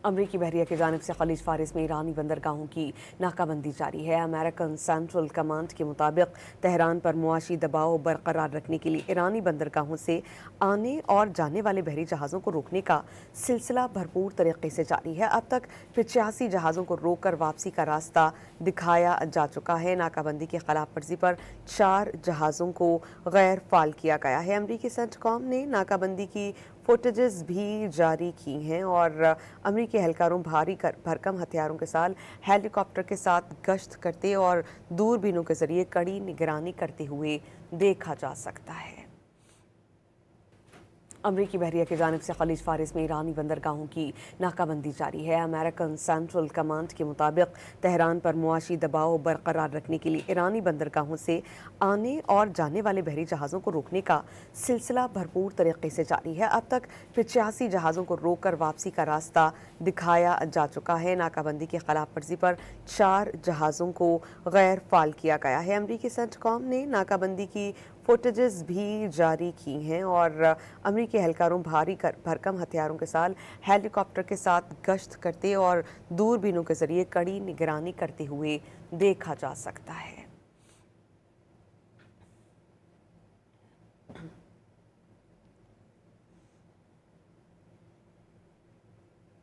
अमरीकी बहरिया की जानिब से खलीज फारिस में ईरानी बंदरगाहों की नाकाबंदी जारी है। अमेरिकन सेंट्रल कमांड के मुताबिक तेहरान पर मुआशी दबाव बरकरार रखने के लिए ईरानी बंदरगाहों से आने और जाने वाले बहरी जहाज़ों को रोकने का सिलसिला भरपूर तरीके से जारी है। अब तक 85 जहाज़ों को रोककर वापसी का रास्ता दिखाया जा चुका है। नाकाबंदी की खिलाफ वर्जी पर 4 जहाज़ों को गैर फाल किया गया है। अमरीकी सेंटकॉम ने नाकाबंदी की फुटेजेस भी जारी की हैं और अमरीकी एहलकारों भारी भरकम हथियारों के साथ हेलीकॉप्टर के साथ गश्त करते और दूरबीनों के जरिए कड़ी निगरानी करते हुए देखा जा सकता है। अमरीकी बहरिया की जानिब से खलीज फारिस में ईरानी बंदरगाहों की नाकाबंदी जारी है। अमेरिकन सेंट्रल कमांड के मुताबिक तेहरान पर मुआशी दबाव बरकरार रखने के लिए ईरानी बंदरगाहों से आने और जाने वाले बहरी जहाज़ों को रोकने का सिलसिला भरपूर तरीके से जारी है। अब तक 85 जहाज़ों को रोककर वापसी का रास्ता दिखाया जा चुका है। नाकाबंदी की खिलाफ वर्जी पर 4 जहाज़ों को गैर फाल किया गया है। अमरीकी सेंटकॉम ने नाकाबंदी की फुटेजेस भी जारी की हैं और अमरीकी एहलकारों भारी भरकम हथियारों के साथ हेलीकॉप्टर के साथ गश्त करते और दूरबीनों के जरिए कड़ी निगरानी करते हुए देखा जा सकता है।